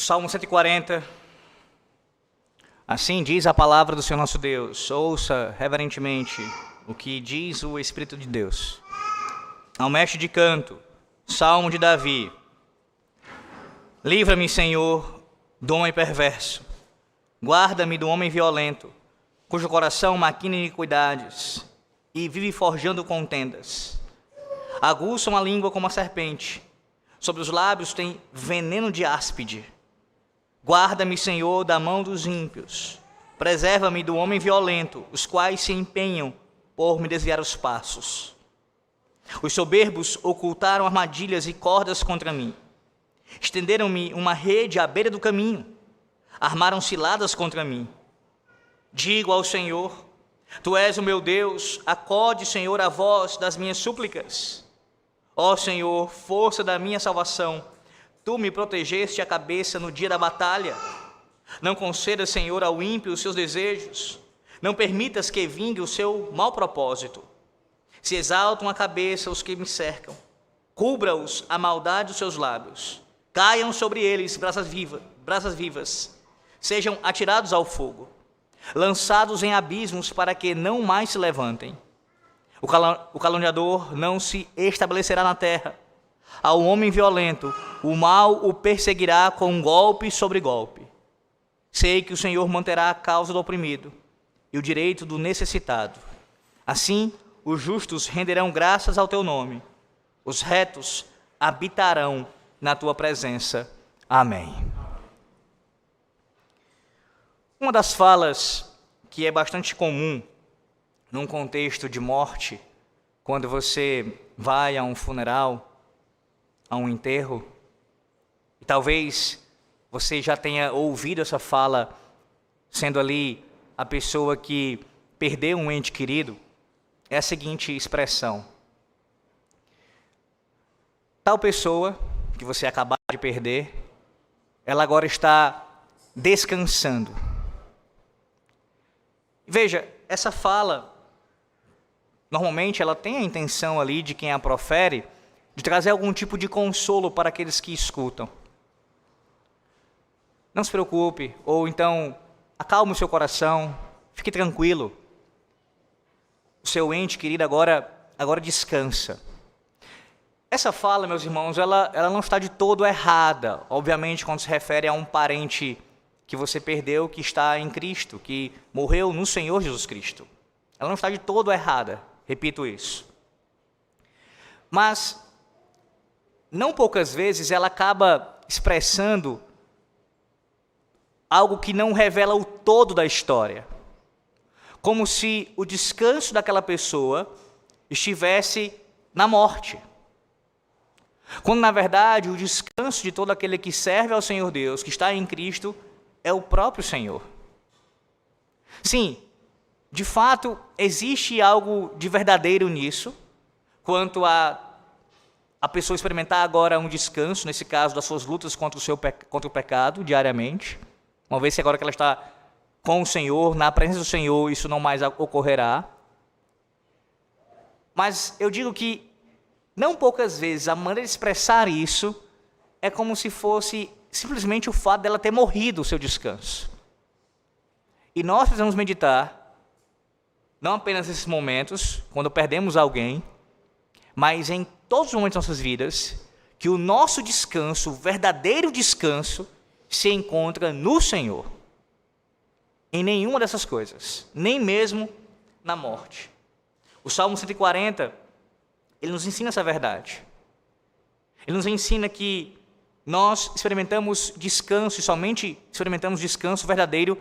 Salmo 140. Assim diz a palavra do Senhor nosso Deus. Ouça reverentemente o que diz o Espírito de Deus. Ao mestre de canto, Salmo de Davi. Livra-me, Senhor, do homem perverso. Guarda-me do homem violento, cujo coração maquina iniquidades e vive forjando contendas. Aguçam a língua como a serpente. Sobre os lábios tem veneno de áspide. Guarda-me, Senhor, da mão dos ímpios. Preserva-me do homem violento, os quais se empenham por me desviar os passos. Os soberbos ocultaram armadilhas e cordas contra mim. Estenderam-me uma rede à beira do caminho. Armaram ciladas contra mim. Digo ao Senhor: Tu és o meu Deus, acode, Senhor, a voz das minhas súplicas. Ó Senhor, força da minha salvação, Tu me protegeste a cabeça no dia da batalha. Não concedas, Senhor, ao ímpio os seus desejos. Não permitas que vingue o seu mau propósito. Se exaltam a cabeça os que me cercam. Cubra-os a maldade dos seus lábios. Caiam sobre eles brasas vivas. Sejam atirados ao fogo. Lançados em abismos para que não mais se levantem. O caluniador não se estabelecerá na terra. Ao homem violento, o mal o perseguirá com golpe sobre golpe. Sei que o Senhor manterá a causa do oprimido e o direito do necessitado. Assim, os justos renderão graças ao teu nome. Os retos habitarão na tua presença. Amém. Uma das falas que é bastante comum num contexto de morte, quando você vai a um funeral, a um enterro, e talvez você já tenha ouvido essa fala, sendo ali a pessoa que perdeu um ente querido, é a seguinte expressão: tal pessoa que você acabou de perder, ela agora está descansando. Veja, essa fala, normalmente ela tem a intenção ali de quem a profere, de trazer algum tipo de consolo para aqueles que escutam. Não se preocupe, ou então acalme o seu coração, fique tranquilo. O seu ente querido agora descansa. Essa fala, meus irmãos, ela não está de todo errada, obviamente, quando se refere a um parente que você perdeu, que está em Cristo, que morreu no Senhor Jesus Cristo. Ela não está de todo errada, repito isso. Mas, não poucas vezes, ela acaba expressando algo que não revela o todo da história. Como se o descanso daquela pessoa estivesse na morte. Quando, na verdade, o descanso de todo aquele que serve ao Senhor Deus, que está em Cristo, é o próprio Senhor. Sim, de fato, existe algo de verdadeiro nisso, quanto a pessoa experimentar agora um descanso, nesse caso, das suas lutas contra o pecado, diariamente. Uma vez que agora que ela está com o Senhor, na presença do Senhor, isso não mais ocorrerá. Mas eu digo que, não poucas vezes, a maneira de expressar isso é como se fosse simplesmente o fato dela ter morrido o seu descanso. E nós precisamos meditar, não apenas nesses momentos, quando perdemos alguém, mas em todos os momentos das nossas vidas, que o nosso descanso, o verdadeiro descanso, se encontra no Senhor. Em nenhuma dessas coisas, nem mesmo na morte. O Salmo 140, ele nos ensina essa verdade. Ele nos ensina que nós experimentamos descanso, e somente experimentamos descanso verdadeiro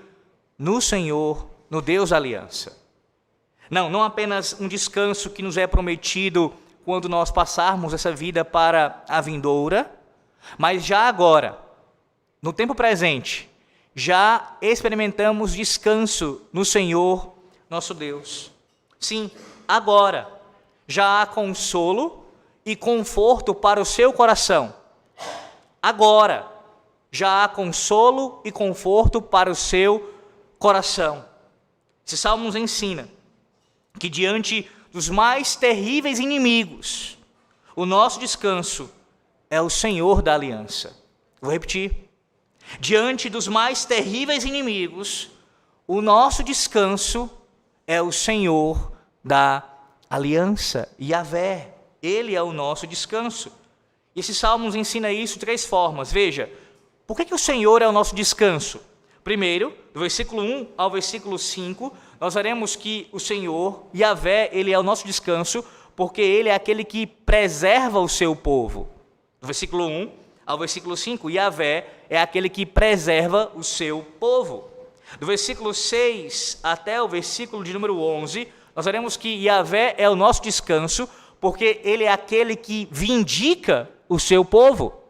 no Senhor, no Deus da aliança. Não apenas um descanso que nos é prometido quando nós passarmos essa vida para a vindoura, mas já agora, no tempo presente, já experimentamos descanso no Senhor, nosso Deus. Sim, agora, já há consolo e conforto para o seu coração. Agora, já há consolo e conforto para o seu coração. Esse salmo nos ensina que diante dos mais terríveis inimigos, o nosso descanso é o Senhor da aliança. Vou repetir. Diante dos mais terríveis inimigos, o nosso descanso é o Senhor da aliança, Yahvé. Ele é o nosso descanso. E esse salmo nos ensina isso de 3 formas. Veja, por que o Senhor é o nosso descanso? Primeiro, do versículo 1 ao versículo 5, nós veremos que o Senhor, Yahvé, ele é o nosso descanso, porque ele é aquele que preserva o seu povo. Do versículo 1 ao versículo 5, Yahvé é aquele que preserva o seu povo. Do versículo 6 até o versículo de número 11, nós veremos que Yahvé é o nosso descanso, porque ele é aquele que vindica o seu povo.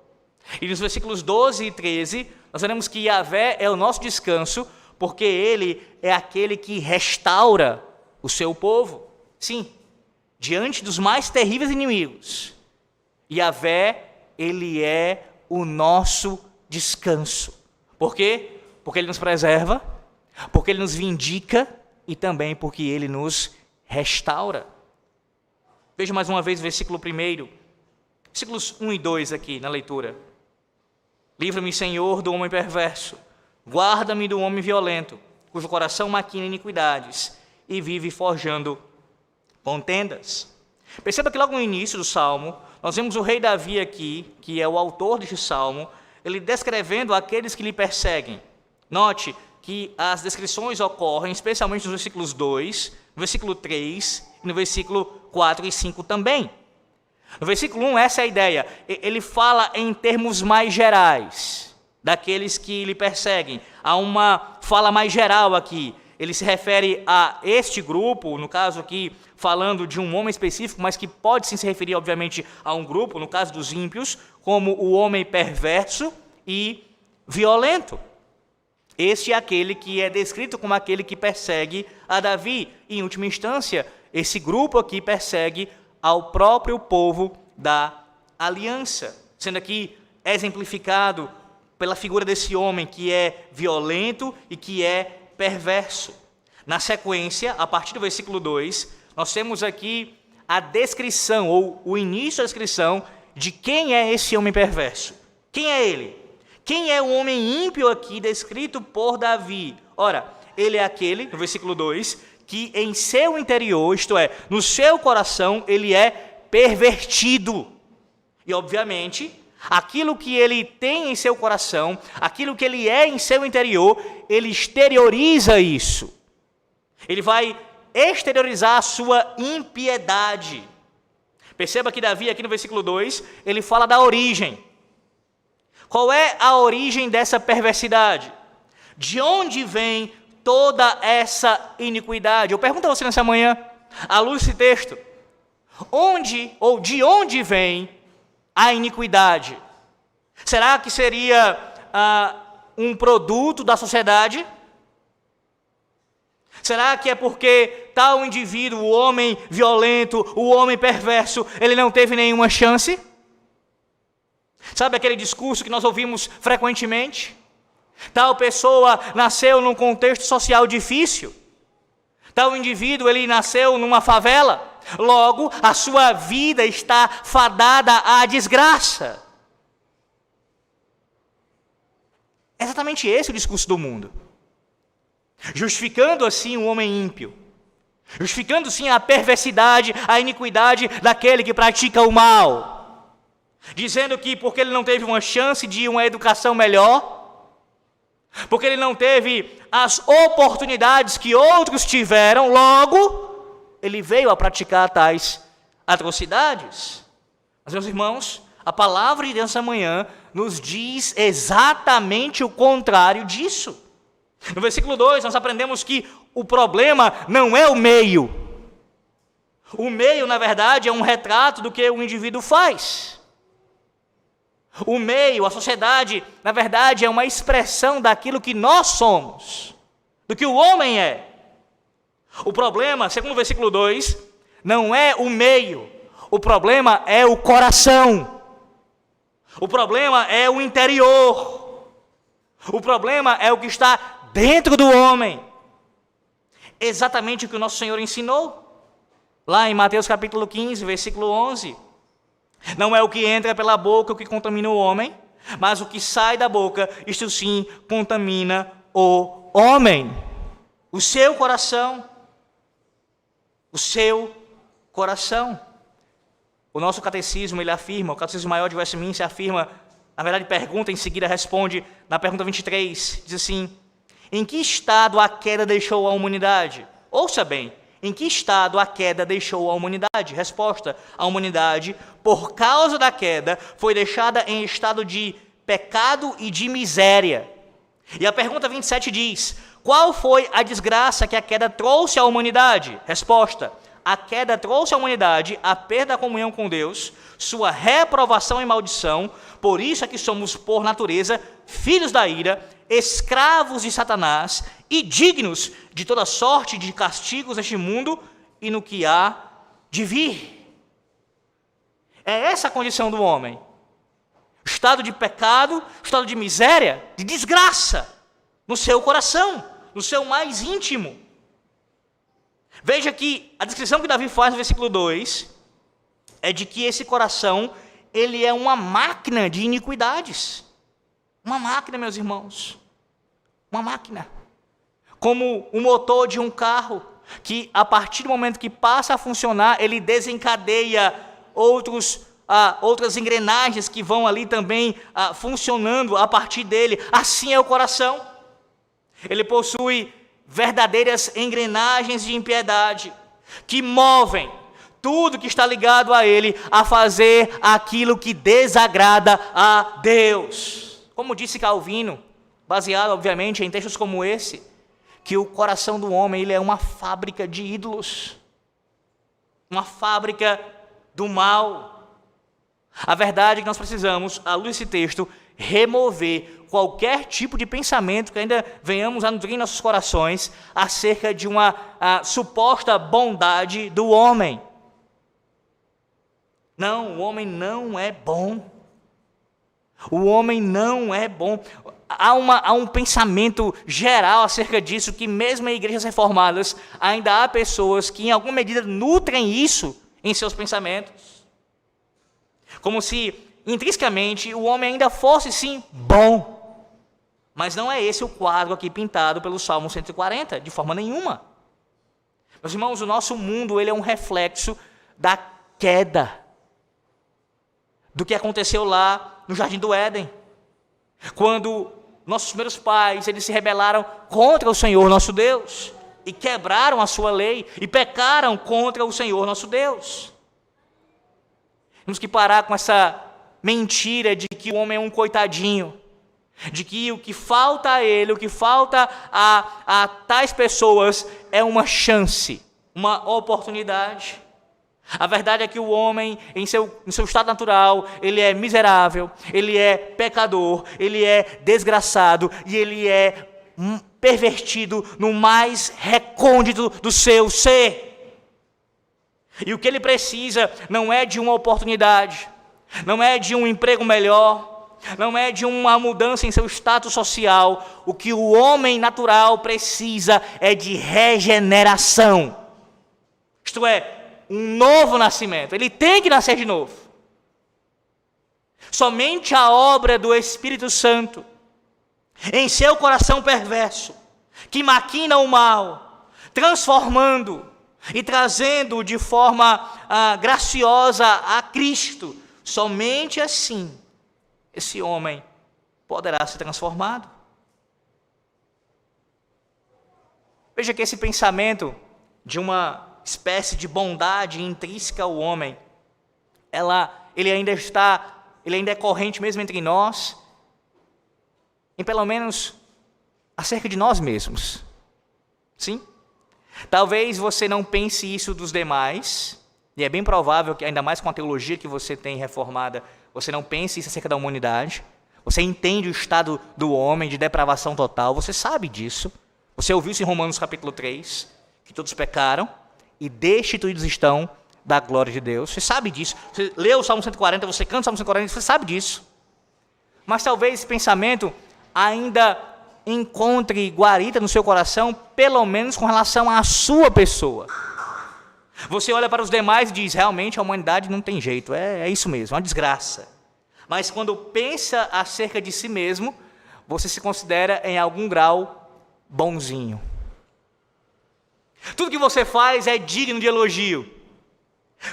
E nos versículos 12 e 13, nós veremos que Yahvé é o nosso descanso, porque ele é aquele que restaura o seu povo. Sim, diante dos mais terríveis inimigos, Yahvé, ele é o nosso descanso. Por quê? Porque ele nos preserva, porque ele nos vindica e também porque ele nos restaura. Veja mais uma vez o versículo 1, versículos 1 e 2 aqui na leitura. Livra-me, Senhor, do homem perverso, guarda-me do homem violento, cujo coração maquina iniquidades e vive forjando contendas. Perceba que logo no início do Salmo, nós vemos o rei Davi aqui, que é o autor deste Salmo, ele descrevendo aqueles que lhe perseguem. Note que as descrições ocorrem especialmente nos versículos 2, no versículo 3 e no versículo 4 e 5 também. No versículo 1, essa é a ideia. Ele fala em termos mais gerais, daqueles que lhe perseguem. Há uma fala mais geral aqui. Ele se refere a este grupo, no caso aqui, falando de um homem específico, mas que pode sim se referir, obviamente, a um grupo, no caso dos ímpios, como o homem perverso e violento. Este é aquele que é descrito como aquele que persegue a Davi. E, em última instância, esse grupo aqui persegue ao próprio povo da aliança, sendo aqui exemplificado pela figura desse homem que é violento e que é perverso. Na sequência, a partir do versículo 2, nós temos aqui a descrição, ou o início da descrição, de quem é esse homem perverso. Quem é ele? Quem é o homem ímpio aqui descrito por Davi? Ora, ele é aquele, no versículo 2, que em seu interior, isto é, no seu coração, ele é pervertido. E, obviamente, aquilo que ele tem em seu coração, aquilo que ele é em seu interior, ele exterioriza isso. Ele vai exteriorizar a sua impiedade. Perceba que Davi, aqui no versículo 2, ele fala da origem. Qual é a origem dessa perversidade? De onde vem toda essa iniquidade? Eu pergunto a você nessa manhã, à luz desse texto, onde ou de onde vem a iniquidade? Será que seria um produto da sociedade? Será que é porque tal indivíduo, o homem violento, o homem perverso, ele não teve nenhuma chance? Sabe aquele discurso que nós ouvimos frequentemente? Tal pessoa nasceu num contexto social difícil. Tal indivíduo, ele nasceu numa favela. Logo, a sua vida está fadada à desgraça. É exatamente esse o discurso do mundo. Justificando assim o homem ímpio. Justificando sim a perversidade, a iniquidade daquele que pratica o mal. Dizendo que porque ele não teve uma chance de uma educação melhor, porque ele não teve as oportunidades que outros tiveram, logo, ele veio a praticar tais atrocidades. Mas, meus irmãos, a palavra de Deus essa manhã nos diz exatamente o contrário disso. No versículo 2, nós aprendemos que o problema não é o meio. O meio, na verdade, é um retrato do que o indivíduo faz. O meio, a sociedade, na verdade, é uma expressão daquilo que nós somos, do que o homem é. O problema, segundo o versículo 2, não é o meio, o problema é o coração. O problema é o interior. O problema é o que está dentro do homem. Exatamente o que o nosso Senhor ensinou. Lá em Mateus capítulo 15, versículo 11. Não é o que entra pela boca o que contamina o homem, mas o que sai da boca, isto sim, contamina o homem. O seu coração. O seu coração. O nosso catecismo, ele afirma, o Catecismo Maior de Westminster afirma, na verdade pergunta, em seguida responde, na pergunta 23, diz assim: em que estado a queda deixou a humanidade? Ouça bem, em que estado a queda deixou a humanidade? Resposta: a humanidade, por causa da queda, foi deixada em estado de pecado e de miséria. E a pergunta 27 diz: qual foi a desgraça que a queda trouxe à humanidade? Resposta: a queda trouxe à humanidade a perda da comunhão com Deus, sua reprovação e maldição, por isso é que somos, por natureza, filhos da ira, escravos de Satanás e dignos de toda sorte de castigos neste mundo e no que há de vir. É essa a condição do homem. Estado de pecado, estado de miséria, de desgraça, no seu coração, no seu mais íntimo. Veja que a descrição que Davi faz no versículo 2 é de que esse coração, ele é uma máquina de iniquidades. Uma máquina, meus irmãos. Uma máquina. Como o motor de um carro, que a partir do momento que passa a funcionar, ele desencadeia outras engrenagens que vão ali também funcionando a partir dele. Assim é o coração. Ele possui verdadeiras engrenagens de impiedade, que movem tudo que está ligado a ele a fazer aquilo que desagrada a Deus. Como disse Calvino, baseado obviamente em textos como esse, que o coração do homem, ele é uma fábrica de ídolos, uma fábrica do mal. A verdade é que nós precisamos, à luz desse texto, remover qualquer tipo de pensamento que ainda venhamos a nutrir em nossos corações acerca de uma suposta bondade do homem. Não, o homem não é bom. O homem não é bom. Há um pensamento geral acerca disso, que mesmo em igrejas reformadas, ainda há pessoas que em alguma medida nutrem isso em seus pensamentos. Como se, intrinsecamente, o homem ainda fosse, sim, bom. Mas não é esse o quadro aqui pintado pelo Salmo 140, de forma nenhuma. Meus irmãos, o nosso mundo, ele é um reflexo da queda, do que aconteceu lá no Jardim do Éden, quando nossos primeiros pais, eles se rebelaram contra o Senhor nosso Deus, e quebraram a sua lei, e pecaram contra o Senhor nosso Deus. Temos que parar com essa mentira de que o homem é um coitadinho, de que o que falta a ele, o que falta a tais pessoas é uma chance, uma oportunidade. A verdade é que o homem, em seu estado natural, ele é miserável, ele é pecador, ele é desgraçado e ele é pervertido no mais recôndito do seu ser. E o que ele precisa não é de uma oportunidade, não é de um emprego melhor, não é de uma mudança em seu status social. O que o homem natural precisa é de regeneração. Isto é, um novo nascimento. Ele tem que nascer de novo. Somente a obra do Espírito Santo, em seu coração perverso, que maquina o mal, transformando e trazendo de forma graciosa a Cristo, somente assim esse homem poderá ser transformado. Veja que esse pensamento de uma espécie de bondade intrínseca ao homem, ele ainda é corrente mesmo entre nós, em pelo menos acerca de nós mesmos. Sim? Talvez você não pense isso dos demais, e é bem provável que, ainda mais com a teologia que você tem reformada, você não pense isso acerca da humanidade. Você entende o estado do homem de depravação total, você sabe disso. Você ouviu isso em Romanos capítulo 3, que todos pecaram e destituídos estão da glória de Deus. Você sabe disso. Você lê o Salmo 140, você canta o Salmo 140, você sabe disso. Mas talvez esse pensamento ainda encontre guarida no seu coração, pelo menos com relação à sua pessoa. Você olha para os demais e diz, realmente a humanidade não tem jeito, é isso mesmo, é uma desgraça. Mas quando pensa acerca de si mesmo, você se considera em algum grau bonzinho. Tudo que você faz é digno de elogio.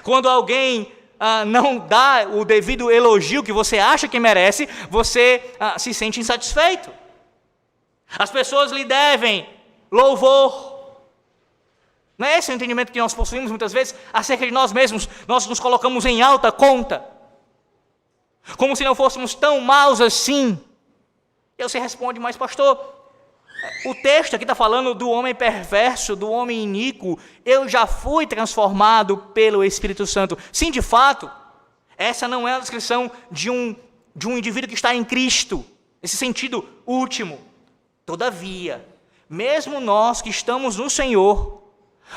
Quando alguém não dá o devido elogio que você acha que merece, você se sente insatisfeito. As pessoas lhe devem louvor. Não é esse o entendimento que nós possuímos muitas vezes acerca de nós mesmos? Nós nos colocamos em alta conta, como se não fôssemos tão maus assim. E você responde, mas pastor, o texto aqui está falando do homem perverso, do homem iníquo. Eu já fui transformado pelo Espírito Santo. Sim, de fato, essa não é a descrição de um indivíduo que está em Cristo, nesse sentido último. Todavia, mesmo nós que estamos no Senhor,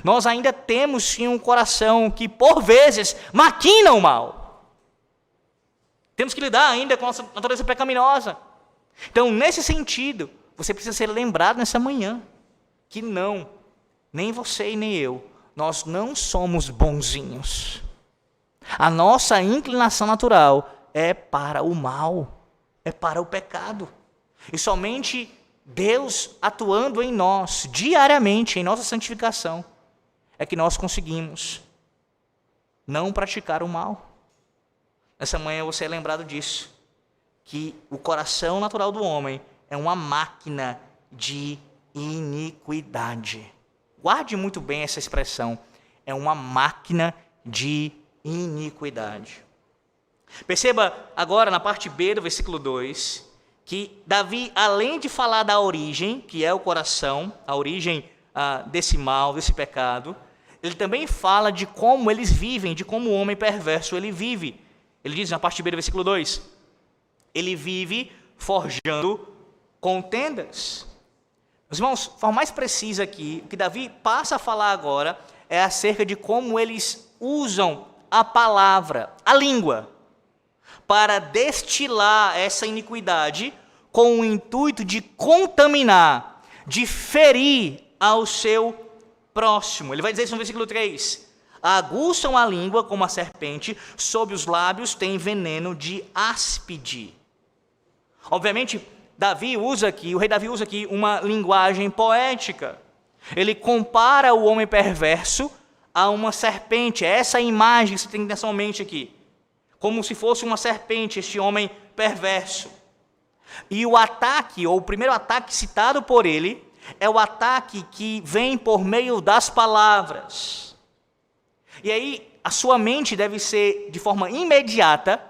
nós ainda temos sim um coração que por vezes maquina o mal. Temos que lidar ainda com a nossa natureza pecaminosa. Então, nesse sentido, você precisa ser lembrado nessa manhã que não, nem você e nem eu, nós não somos bonzinhos. A nossa inclinação natural é para o mal, é para o pecado. E somente Deus atuando em nós, diariamente, em nossa santificação, é que nós conseguimos não praticar o mal. Nessa manhã você é lembrado disso, que o coração natural do homem é uma máquina de iniquidade. Guarde muito bem essa expressão, é uma máquina de iniquidade. Perceba agora na parte B do versículo 2, que Davi, além de falar da origem, que é o coração, a origem desse mal, desse pecado, ele também fala de como eles vivem, de como o homem perverso ele vive. Ele diz na parte B do versículo 2, ele vive forjando contendas. Meus irmãos, de forma mais precisa aqui, o que Davi passa a falar agora é acerca de como eles usam a palavra, a língua, para destilar essa iniquidade com o intuito de contaminar, de ferir ao seu próximo. Ele vai dizer isso no versículo 3. Aguçam a língua como a serpente, sob os lábios tem veneno de áspide. Obviamente, o rei Davi usa aqui uma linguagem poética. Ele compara o homem perverso a uma serpente. É essa imagem que você tem nessa mente aqui. Como se fosse uma serpente, este homem perverso. E o ataque, ou o primeiro ataque citado por ele, é o ataque que vem por meio das palavras. E aí, a sua mente deve ser, de forma imediata,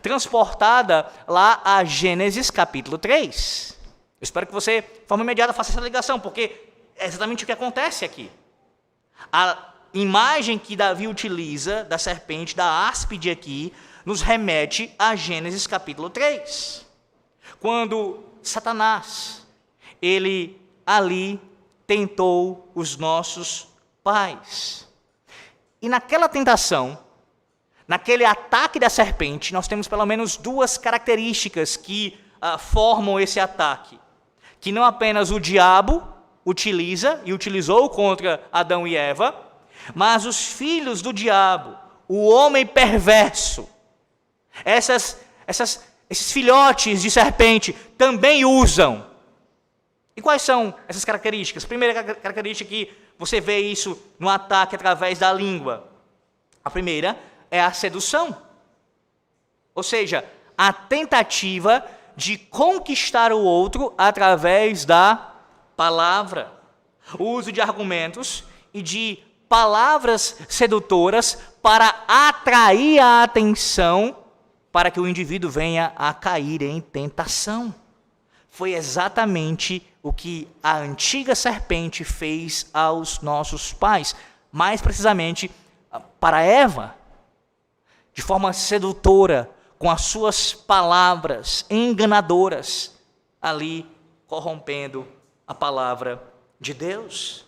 transportada lá a Gênesis capítulo 3. Eu espero que você, de forma imediata, faça essa ligação, porque é exatamente o que acontece aqui. A imagem que Davi utiliza da serpente, da áspide aqui, nos remete a Gênesis capítulo 3. Quando Satanás, ele ali tentou os nossos pais. E naquela tentação, naquele ataque da serpente, nós temos pelo menos duas características que formam esse ataque. Que não apenas o diabo utiliza e utilizou contra Adão e Eva, mas os filhos do diabo, o homem perverso, esses filhotes de serpente também usam. E quais são essas características? Primeira característica que você vê isso no ataque através da língua. A primeira é a sedução. Ou seja, a tentativa de conquistar o outro através da palavra. O uso de argumentos e de palavras sedutoras para atrair a atenção para que o indivíduo venha a cair em tentação. Foi exatamente o que a antiga serpente fez aos nossos pais, mais precisamente para Eva, de forma sedutora, com as suas palavras enganadoras, ali corrompendo a palavra de Deus.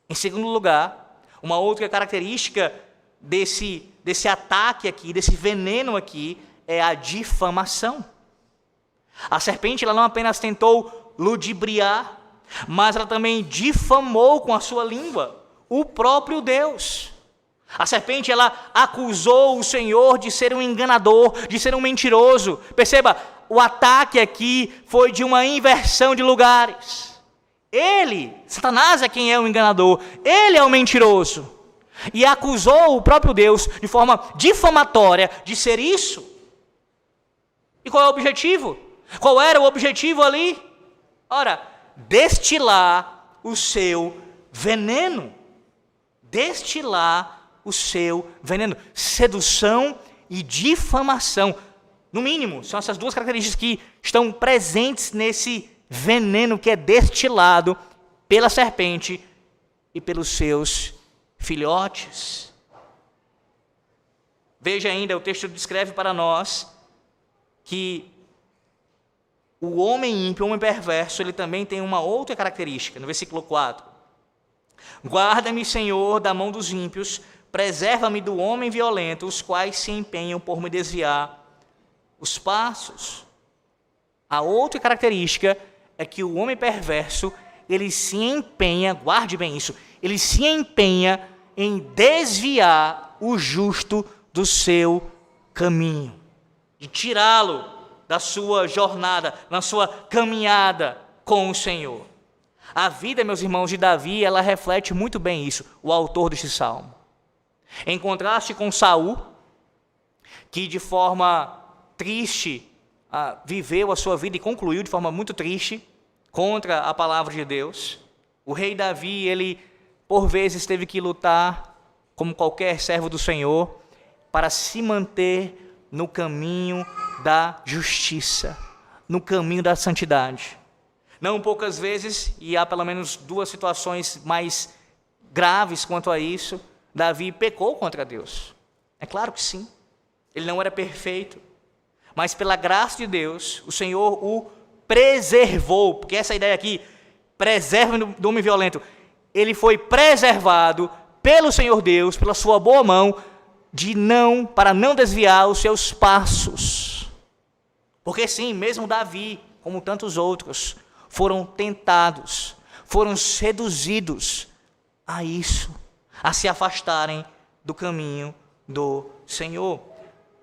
Em segundo lugar, uma outra característica desse ataque aqui, desse veneno aqui, é a difamação. A serpente ela não apenas tentou ludibriar, mas ela também difamou com a sua língua o próprio Deus. A serpente, ela acusou o Senhor de ser um enganador, de ser um mentiroso. Perceba, o ataque aqui foi de uma inversão de lugares. Ele, Satanás, é quem é o enganador, ele é o mentiroso. E acusou o próprio Deus de forma difamatória de ser isso. E qual é o objetivo? Qual era o objetivo ali? Ora, destilar o seu veneno. Destilar o seu veneno. Sedução e difamação. No mínimo, são essas duas características que estão presentes nesse veneno que é destilado pela serpente e pelos seus filhotes. Veja ainda, o texto descreve para nós que o homem ímpio, o homem perverso, ele também tem uma outra característica, no versículo 4. Guarda-me, Senhor, da mão dos ímpios, preserva-me do homem violento, os quais se empenham por me desviar os passos. A outra característica é que o homem perverso, ele se empenha, guarde bem isso, ele se empenha em desviar o justo do seu caminho, de tirá-lo da sua jornada, na sua caminhada com o Senhor. A vida, meus irmãos, de Davi, ela reflete muito bem isso, o autor deste salmo. Em contraste com Saul, que de forma triste viveu a sua vida e concluiu de forma muito triste contra a palavra de Deus, o rei Davi, ele por vezes teve que lutar, como qualquer servo do Senhor, para se manter no caminho da justiça, no caminho da santidade. Não poucas vezes, e há pelo menos duas situações mais graves quanto a isso, Davi pecou contra Deus. É claro que sim, ele não era perfeito, mas pela graça de Deus, o Senhor o preservou, porque essa ideia aqui, preserva do homem violento, ele foi preservado pelo Senhor Deus, pela sua boa mão, para não desviar os seus passos. Porque sim, mesmo Davi, como tantos outros, foram tentados, foram seduzidos a isso, a se afastarem do caminho do Senhor.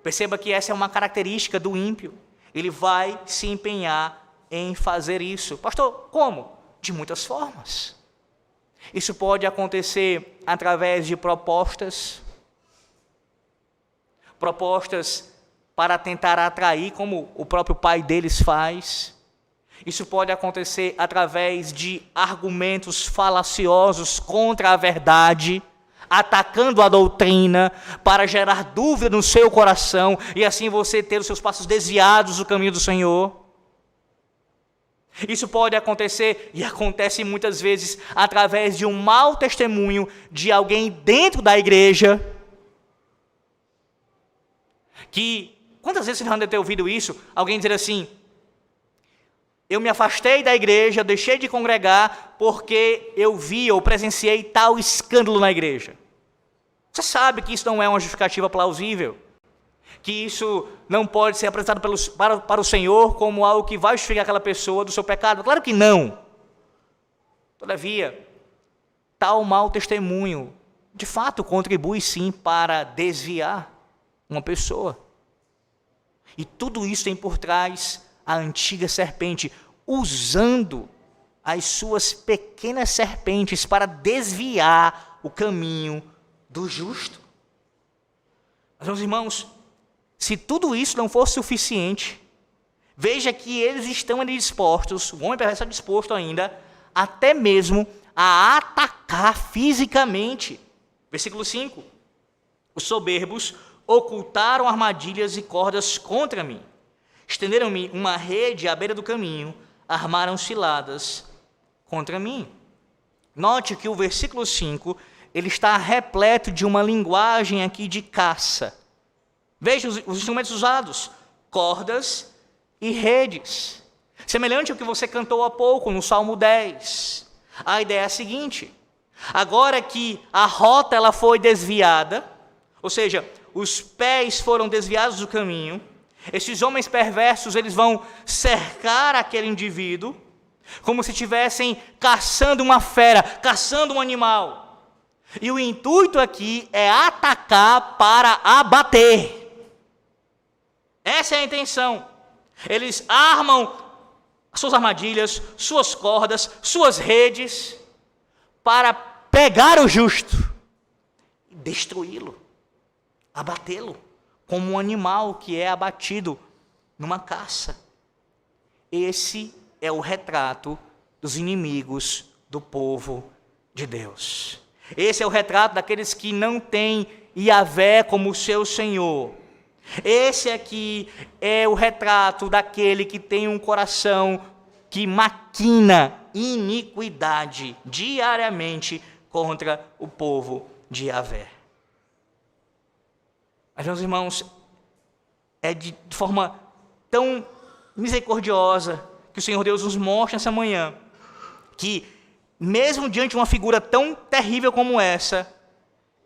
Perceba que essa é uma característica do ímpio. Ele vai se empenhar em fazer isso. Pastor, como? De muitas formas. Isso pode acontecer através de propostas para tentar atrair, como o próprio pai deles faz. Isso pode acontecer através de argumentos falaciosos contra a verdade, atacando a doutrina, para gerar dúvida no seu coração, e assim você ter os seus passos desviados do caminho do Senhor. Isso pode acontecer, e acontece muitas vezes, através de um mau testemunho de alguém dentro da igreja, que, quantas vezes você já deve ter ouvido isso? Alguém dizer assim, eu me afastei da igreja, deixei de congregar, porque eu vi ou presenciei tal escândalo na igreja. Você sabe que isso não é uma justificativa plausível, que isso não pode ser apresentado para o Senhor como algo que vai justificar aquela pessoa do seu pecado. Claro que não. Todavia, tal mau testemunho, de fato, contribui sim para desviar uma pessoa. E tudo isso tem por trás a antiga serpente, usando as suas pequenas serpentes para desviar o caminho do justo. Mas, meus irmãos, se tudo isso não for suficiente, veja que eles estão ali dispostos, o homem perverso está disposto ainda, até mesmo a atacar fisicamente. Versículo 5. Os soberbos ocultaram armadilhas e cordas contra mim. Estenderam-me uma rede à beira do caminho, armaram ciladas contra mim. Note que o versículo 5, ele está repleto de uma linguagem aqui de caça. Veja os instrumentos usados, cordas e redes. Semelhante ao que você cantou há pouco no Salmo 10. A ideia é a seguinte, agora que a rota ela foi desviada, ou seja, os pés foram desviados do caminho, esses homens perversos, eles vão cercar aquele indivíduo, como se estivessem caçando uma fera, caçando um animal. E o intuito aqui é atacar para abater. Essa é a intenção. Eles armam suas armadilhas, suas cordas, suas redes, para pegar o justo e destruí-lo, abatê-lo, como um animal que é abatido numa caça. Esse é o retrato dos inimigos do povo de Deus. Esse é o retrato daqueles que não têm Yahvé como seu Senhor. Esse aqui é o retrato daquele que tem um coração que maquina iniquidade diariamente contra o povo de Yahvé. Mas, meus irmãos, é de forma tão misericordiosa que o Senhor Deus nos mostra essa manhã, que mesmo diante de uma figura tão terrível como essa,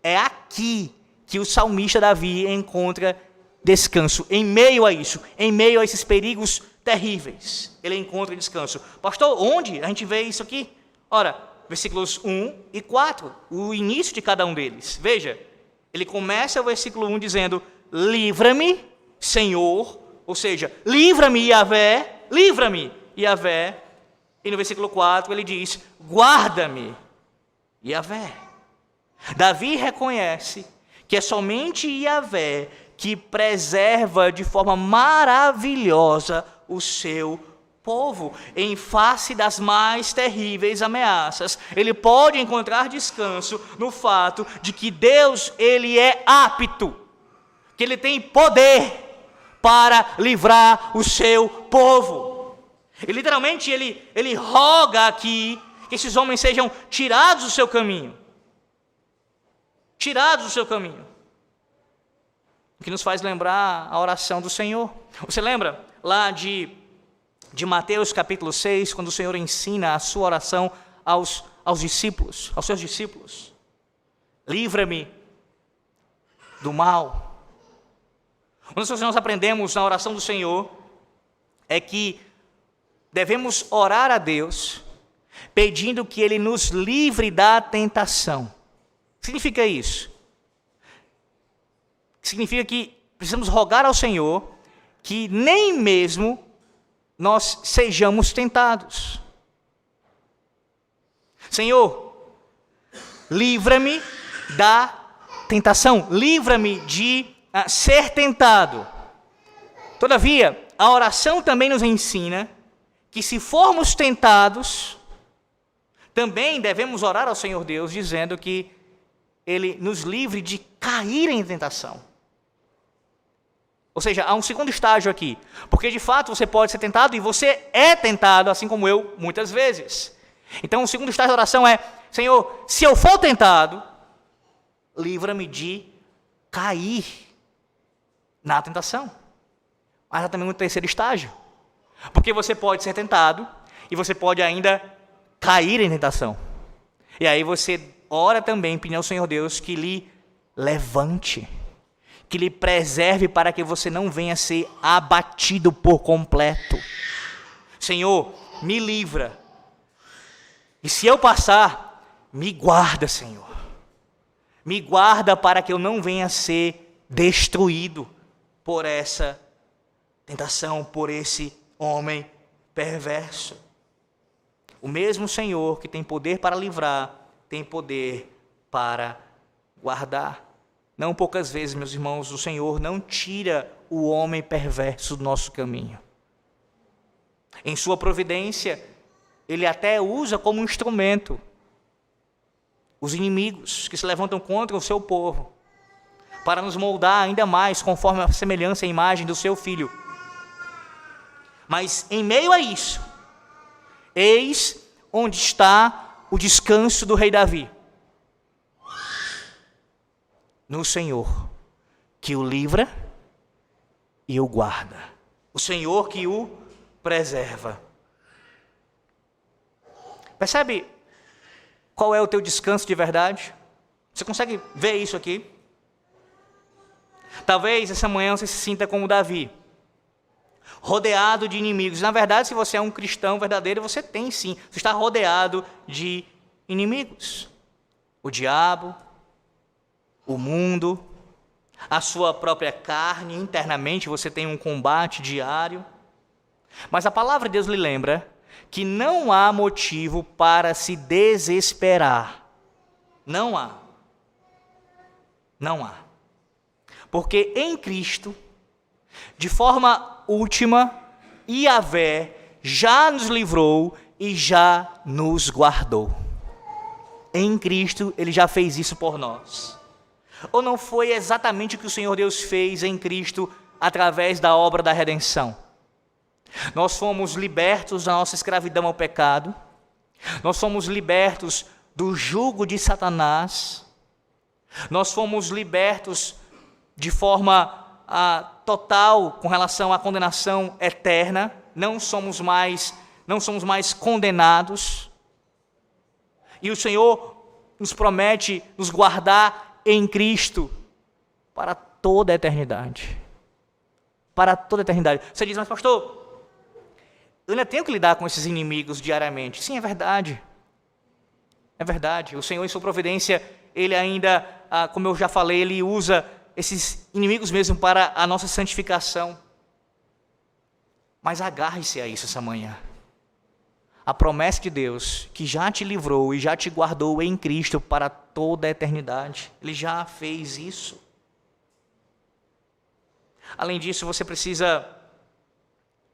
é aqui que o salmista Davi encontra descanso. Em meio a isso, em meio a esses perigos terríveis, ele encontra descanso. Pastor, onde a gente vê isso aqui? Ora, versículos 1 e 4, o início de cada um deles. Veja, ele começa o versículo 1 dizendo: livra-me, Senhor, ou seja, livra-me, Yahvé, livra-me, Yahvé. E no versículo 4 ele diz: guarda-me, Yahvé. Davi reconhece que é somente Yahvé que preserva de forma maravilhosa o seu povo em face das mais terríveis ameaças. Ele pode encontrar descanso no fato de que Deus, ele é apto, que ele tem poder para livrar o seu povo. E literalmente ele roga aqui que esses homens sejam tirados do seu caminho. Tirados do seu caminho. O que nos faz lembrar a oração do Senhor. Você lembra lá de Mateus capítulo 6, quando o Senhor ensina a sua oração aos discípulos, aos seus discípulos? Livra-me do mal. Uma das coisas que nós aprendemos na oração do Senhor é que devemos orar a Deus pedindo que Ele nos livre da tentação. O que significa isso? Significa que precisamos rogar ao Senhor que nem mesmo nós sejamos tentados. Senhor, livra-me da tentação, livra-me de ser tentado. Todavia, a oração também nos ensina que se formos tentados, também devemos orar ao Senhor Deus, dizendo que Ele nos livre de cair em tentação. Ou seja, há um segundo estágio aqui, porque de fato você pode ser tentado e você é tentado, assim como eu, muitas vezes. Então o segundo estágio da oração é: Senhor, se eu for tentado, livra-me de cair na tentação. Mas há também um terceiro estágio, porque você pode ser tentado e você pode ainda cair em tentação. E aí você ora também pedindo ao Senhor Deus que lhe levante, que lhe preserve para que você não venha a ser abatido por completo. Senhor, me livra. E se eu passar, me guarda, Senhor. Me guarda para que eu não venha a ser destruído por essa tentação, por esse homem perverso. O mesmo Senhor que tem poder para livrar, tem poder para guardar. Não poucas vezes, meus irmãos, o Senhor não tira o homem perverso do nosso caminho. Em sua providência, Ele até usa como instrumento os inimigos que se levantam contra o seu povo, para nos moldar ainda mais conforme a semelhança e a imagem do seu Filho. Mas em meio a isso, eis onde está o descanso do rei Davi. No Senhor, que o livra e o guarda. O Senhor que o preserva. Percebe qual é o teu descanso de verdade? Você consegue ver isso aqui? Talvez essa manhã você se sinta como Davi, rodeado de inimigos. Na verdade, se você é um cristão verdadeiro, você tem sim. Você está rodeado de inimigos. o diabo, o mundo, a sua própria carne, internamente você tem um combate diário. Mas a palavra de Deus lhe lembra que não há motivo para se desesperar. Não há. Não há. Porque em Cristo, de forma última, Yahvé já nos livrou e já nos guardou. Em Cristo, Ele já fez isso por nós. Ou não foi exatamente o que o Senhor Deus fez em Cristo através da obra da redenção? Nós fomos libertos da nossa escravidão ao pecado, nós fomos libertos do jugo de Satanás, nós fomos libertos de forma total com relação à condenação eterna, não somos mais condenados, e o Senhor nos promete nos guardar em Cristo para toda a eternidade. Para toda a eternidade. Você diz, mas pastor, eu ainda tenho que lidar com esses inimigos diariamente. Sim, é verdade. É verdade. O Senhor, em sua providência, Ele ainda, como eu já falei, Ele usa esses inimigos mesmo para a nossa santificação. Mas agarre-se a isso essa manhã. A promessa de Deus, que já te livrou e já te guardou em Cristo para toda a eternidade. Ele já fez isso. Além disso, você precisa,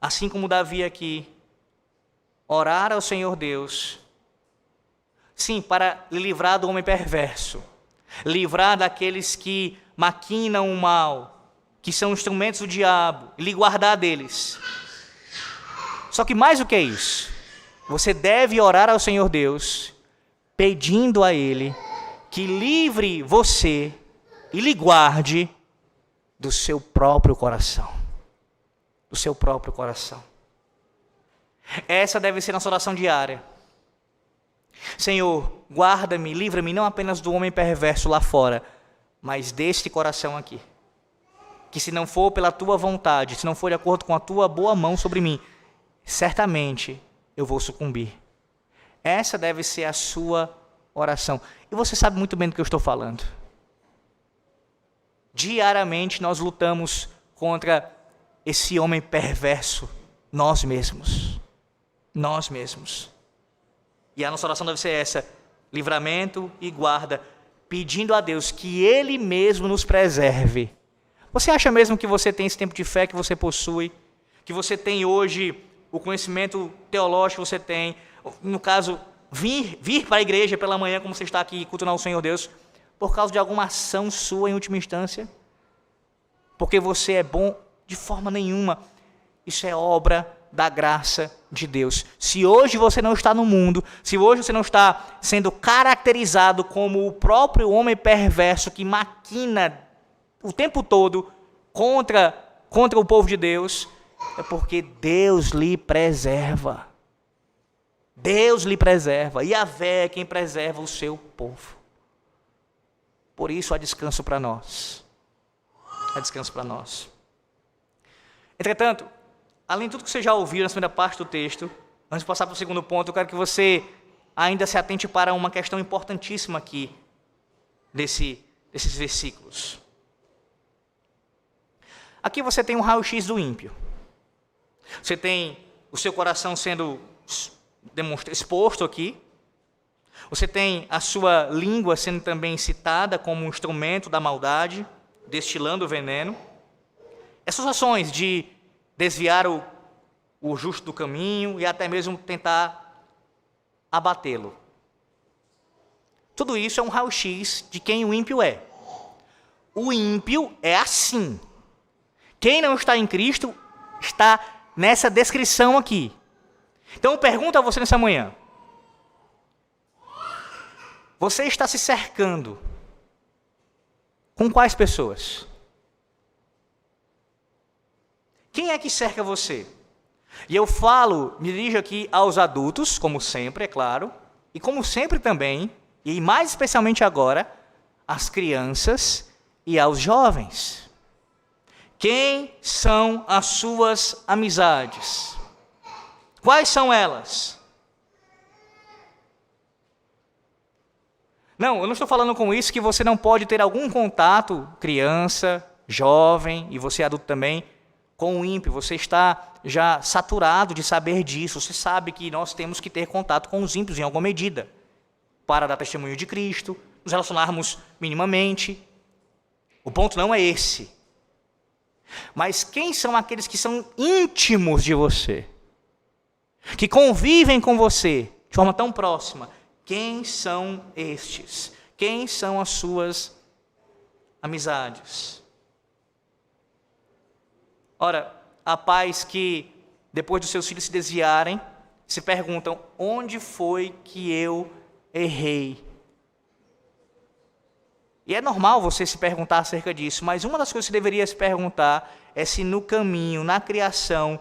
assim como Davi aqui, orar ao Senhor Deus, sim, para lhe livrar do homem perverso, livrar daqueles que maquinam o mal, que são instrumentos do diabo, e lhe guardar deles. Só que mais do que isso, você deve orar ao Senhor Deus, pedindo a Ele que livre você e lhe guarde do seu próprio coração. Do seu próprio coração. Essa deve ser nossa oração diária. Senhor, guarda-me, livra-me não apenas do homem perverso lá fora, mas deste coração aqui. Que se não for pela tua vontade, se não for de acordo com a tua boa mão sobre mim, certamente eu vou sucumbir. Essa deve ser a sua oração. E você sabe muito bem do que eu estou falando. Diariamente nós lutamos contra esse homem perverso, nós mesmos. Nós mesmos. E a nossa oração deve ser essa: livramento e guarda, pedindo a Deus que Ele mesmo nos preserve. Você acha mesmo que você tem esse tempo de fé que você possui? Que você tem hoje o conhecimento teológico que você tem? No caso, vir para a igreja pela manhã, como você está aqui, cultuando o Senhor Deus, por causa de alguma ação sua em última instância? Porque você é bom? De forma nenhuma. Isso é obra da graça de Deus. Se hoje você não está no mundo, se hoje você não está sendo caracterizado como o próprio homem perverso que maquina o tempo todo contra o povo de Deus, é porque Deus lhe preserva. Deus lhe preserva. E Yahvé é quem preserva o seu povo. Por isso há descanso para nós. Há descanso para nós. Entretanto, além de tudo que você já ouviu na primeira parte do texto, antes de passar para o segundo ponto, eu quero que você ainda se atente para uma questão importantíssima aqui desses versículos. Aqui você tem um raio-x do ímpio. Você tem o seu coração sendo exposto aqui. Você tem a sua língua sendo também citada como um instrumento da maldade, destilando o veneno. Essas ações de desviar o justo do caminho e até mesmo tentar abatê-lo. Tudo isso é um raio-x de quem o ímpio é. O ímpio é assim. Quem não está em Cristo está nessa descrição aqui. Então eu pergunto a você nessa manhã. Você está se cercando com quais pessoas? Quem é que cerca você? E eu me dirijo aqui aos adultos, como sempre, é claro, e como sempre também, e mais especialmente agora, às crianças e aos jovens. Quem são as suas amizades? Quais são elas? Não, eu não estou falando com isso que você não pode ter algum contato, criança, jovem, e você adulto também, com o ímpio. Você está já saturado de saber disso. Você sabe que nós temos que ter contato com os ímpios em alguma medida, para dar testemunho de Cristo, nos relacionarmos minimamente. O ponto não é esse. Mas quem são aqueles que são íntimos de você? Que convivem com você de forma tão próxima? Quem são estes? Quem são as suas amizades? Ora, há pais que, depois dos seus filhos se desviarem, se perguntam: onde foi que eu errei? E é normal você se perguntar acerca disso, mas uma das coisas que você deveria se perguntar é se no caminho, na criação,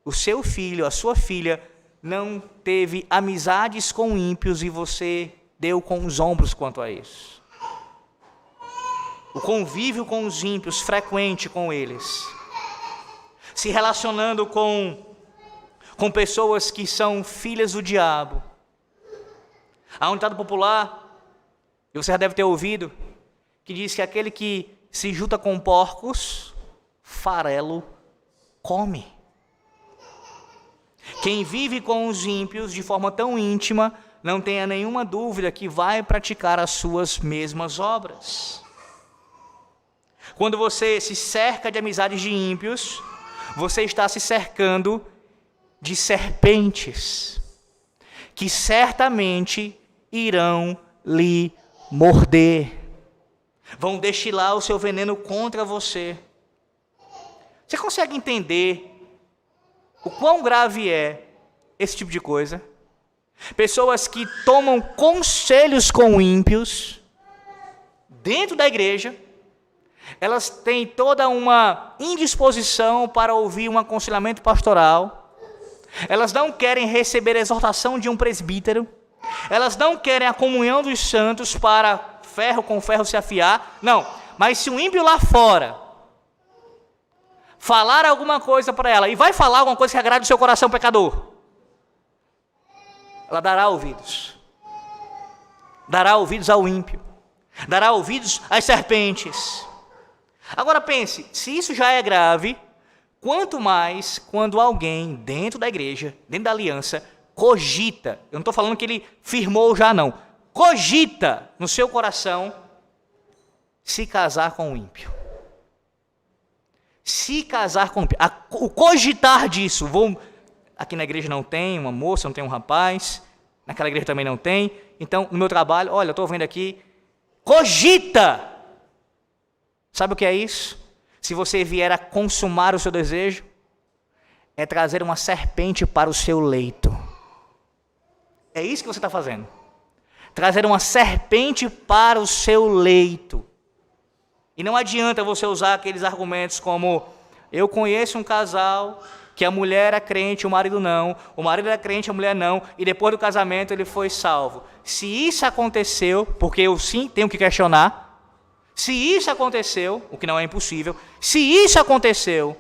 o seu filho, a sua filha, não teve amizades com ímpios e você deu com os ombros quanto a isso. O convívio com os ímpios, frequente com eles. Se relacionando com pessoas que são filhas do diabo. Há um ditado popular, e você já deve ter ouvido, que diz que aquele que se junta com porcos, farelo come. Quem vive com os ímpios de forma tão íntima, não tenha nenhuma dúvida que vai praticar as suas mesmas obras. Quando você se cerca de amizades de ímpios, você está se cercando de serpentes, que certamente irão lhe morder, vão destilar o seu veneno contra você. Você consegue entender o quão grave é esse tipo de coisa? Pessoas que tomam conselhos com ímpios dentro da igreja, elas têm toda uma indisposição para ouvir um aconselhamento pastoral, elas não querem receber a exortação de um presbítero, elas não querem a comunhão dos santos para ferro com ferro se afiar. Não, mas se um ímpio lá fora falar alguma coisa para ela, e vai falar alguma coisa que agrade o seu coração pecador, ela dará ouvidos. Dará ouvidos ao ímpio. Dará ouvidos às serpentes. Agora pense, se isso já é grave, quanto mais quando alguém dentro da igreja, dentro da aliança, cogita, eu não estou falando que ele firmou já não, cogita no seu coração se casar com o ímpio. Se casar com o ímpio. O cogitar disso, aqui na igreja não tem uma moça, não tem um rapaz, naquela igreja também não tem, então no meu trabalho, olha, eu estou vendo aqui, cogita. Sabe o que é isso? Se você vier a consumar o seu desejo, é trazer uma serpente para o seu leito. É isso que você está fazendo. Trazer uma serpente para o seu leito. E não adianta você usar aqueles argumentos como: eu conheço um casal que a mulher era crente, o marido não, o marido era crente, a mulher não, e depois do casamento ele foi salvo. Se isso aconteceu, porque eu sim tenho que questionar, se isso aconteceu, o que não é impossível, se isso aconteceu,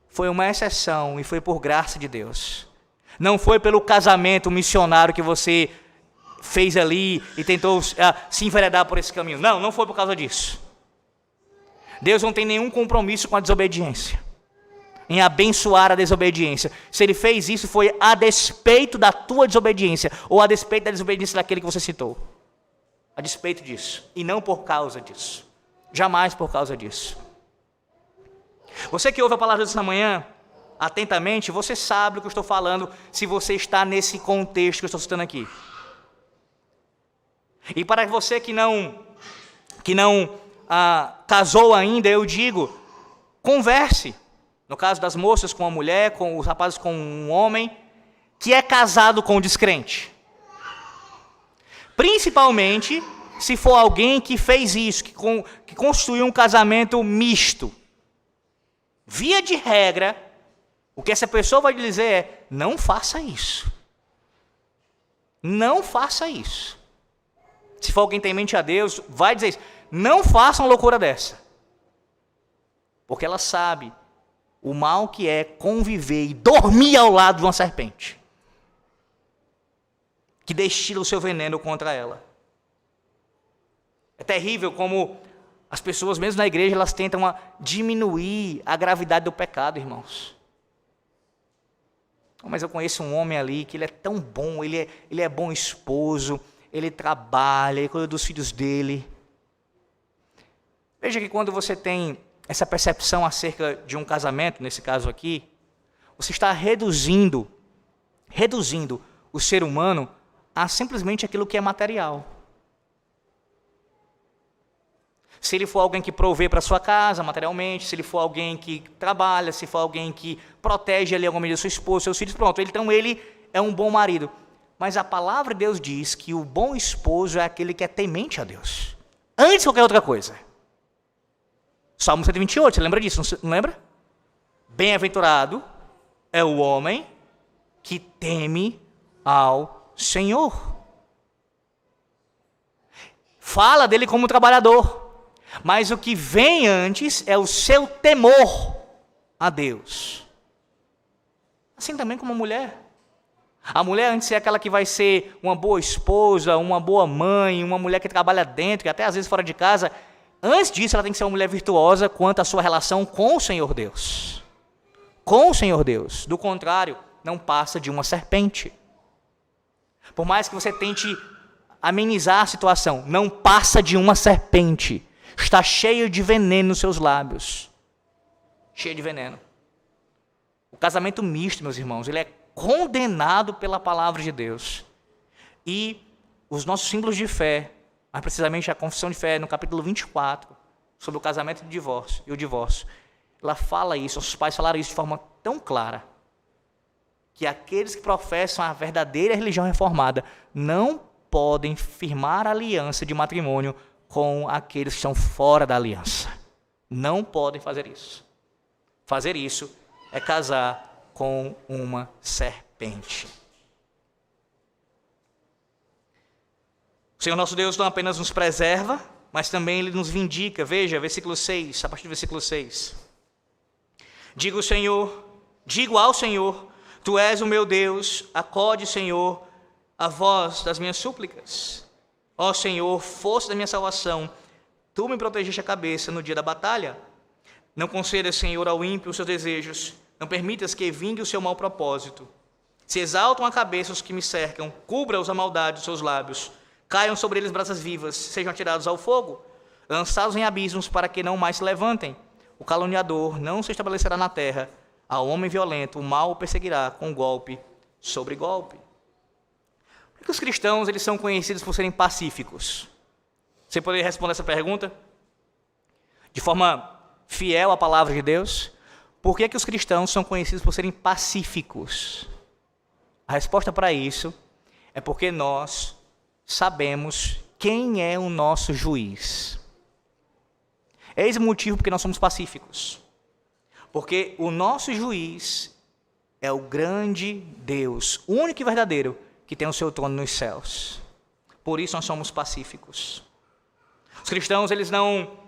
foi uma exceção e foi por graça de Deus. Não foi pelo casamento missionário que você fez ali e tentou se enveredar por esse caminho. Não, não foi por causa disso. Deus não tem nenhum compromisso com a desobediência, em abençoar a desobediência. Se ele fez isso, foi a despeito da tua desobediência, ou a despeito da desobediência daquele que você citou. A despeito disso, e não por causa disso. Jamais por causa disso. Você que ouve a palavra de Deus na manhã, atentamente, você sabe o que eu estou falando, se você está nesse contexto que eu estou citando aqui. E para você que não casou ainda, eu digo, converse. No caso das moças com a mulher, com os rapazes com um homem, que é casado com um descrente. Principalmente se for alguém que fez isso, que construiu um casamento misto. Via de regra, o que essa pessoa vai dizer é: não faça isso. Não faça isso. Se for alguém que tem mente a Deus, vai dizer isso. Não faça uma loucura dessa. Porque ela sabe o mal que é conviver e dormir ao lado de uma serpente, que destila o seu veneno contra ela. É terrível como as pessoas, mesmo na igreja, elas tentam diminuir a gravidade do pecado, irmãos. Mas eu conheço um homem ali que ele é tão bom, ele é bom esposo, ele trabalha, ele cuida dos filhos dele. Veja que quando você tem essa percepção acerca de um casamento, nesse caso aqui, você está reduzindo o ser humano a simplesmente aquilo que é material. Se ele for alguém que provê para sua casa materialmente, se ele for alguém que trabalha, se for alguém que protege ali alguma medida sua esposa, seus filhos, pronto. Então ele é um bom marido. Mas a palavra de Deus diz que o bom esposo é aquele que é temente a Deus. Antes de qualquer outra coisa. Salmo 128, você lembra disso? Não lembra? Bem-aventurado é o homem que teme ao Senhor. Fala dele como trabalhador. Mas o que vem antes é o seu temor a Deus. Assim também como a mulher. A mulher antes é aquela que vai ser uma boa esposa, uma boa mãe, uma mulher que trabalha dentro, que até às vezes fora de casa. Antes disso, ela tem que ser uma mulher virtuosa quanto à sua relação com o Senhor Deus. Com o Senhor Deus. Do contrário, não passa de uma serpente. Por mais que você tente amenizar a situação, não passa de uma serpente. Está cheio de veneno nos seus lábios. Cheio de veneno. O casamento misto, meus irmãos, ele é condenado pela palavra de Deus. E os nossos símbolos de fé, mais precisamente a confissão de fé, no capítulo 24, sobre o casamento e o divórcio, ela fala isso, nossos pais falaram isso de forma tão clara, que aqueles que professam a verdadeira religião reformada não podem firmar aliança de matrimônio com aqueles que estão fora da aliança. Não podem fazer isso. Fazer isso é casar com uma serpente. O Senhor nosso Deus não apenas nos preserva, mas também Ele nos vindica. Veja, versículo 6, a partir do versículo 6. Digo ao Senhor, Tu és o meu Deus, acode, Senhor, a voz das minhas súplicas. Ó Senhor, força da minha salvação, Tu me protegeste a cabeça no dia da batalha. Não concedas, Senhor, ao ímpio os seus desejos, não permitas que vingue o seu mau propósito. Se exaltam a cabeça os que me cercam, cubra-os a maldade dos seus lábios, caiam sobre eles brasas vivas, sejam atirados ao fogo, lançados em abismos para que não mais se levantem. O caluniador não se estabelecerá na terra, ao homem violento o mal o perseguirá com golpe sobre golpe. Por que os cristãos eles são conhecidos por serem pacíficos? Você poderia responder essa pergunta? De forma fiel à palavra de Deus? Por que os cristãos são conhecidos por serem pacíficos? A resposta para isso é porque nós sabemos quem é o nosso juiz. Eis o motivo porque nós somos pacíficos. Porque o nosso juiz é o grande Deus, único e verdadeiro, que tem o seu trono nos céus. Por isso nós somos pacíficos. Os cristãos, eles não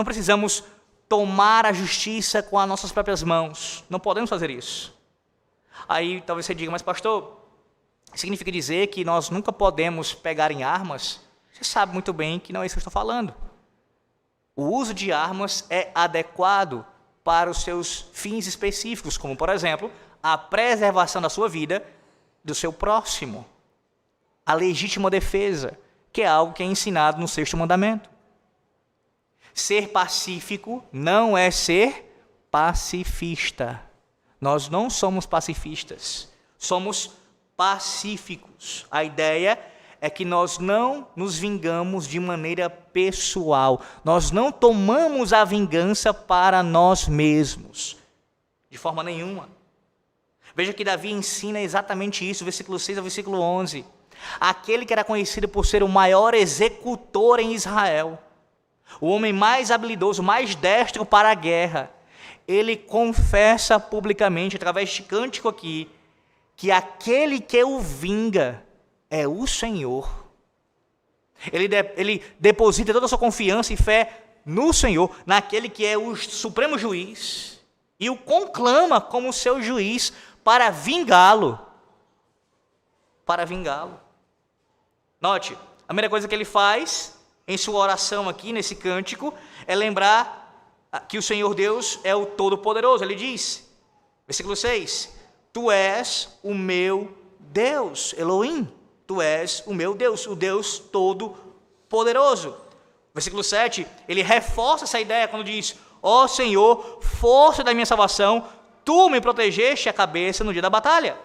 precisamos tomar a justiça com as nossas próprias mãos. Não podemos fazer isso. Aí talvez você diga, mas pastor, significa dizer que nós nunca podemos pegar em armas? Você sabe muito bem que não é isso que eu estou falando. O uso de armas é adequado para os seus fins específicos, como, por exemplo, a preservação da sua vida, do seu próximo. A legítima defesa, que é algo que é ensinado no 6º mandamento. Ser pacífico não é ser pacifista. Nós não somos pacifistas, somos pacíficos. A ideia é que nós não nos vingamos de maneira pessoal. Nós não tomamos a vingança para nós mesmos, de forma nenhuma. Veja que Davi ensina exatamente isso, versículo 6 ao versículo 11. Aquele que era conhecido por ser o maior executor em Israel, o homem mais habilidoso, mais destro para a guerra, ele confessa publicamente, através de cântico aqui, que aquele que o vinga é o Senhor. Ele deposita toda a sua confiança e fé no Senhor, naquele que é o supremo juiz, e o conclama como seu juiz para vingá-lo. Para vingá-lo. Note, A primeira coisa que ele faz em sua oração aqui, nesse cântico, é lembrar que o Senhor Deus é o Todo-Poderoso. Ele diz, versículo 6, Tu és o meu Deus, Elohim, Tu és o meu Deus, o Deus Todo-Poderoso. Versículo 7, ele reforça essa ideia quando diz, Ó Senhor, força da minha salvação, Tu me protegeste a cabeça no dia da batalha.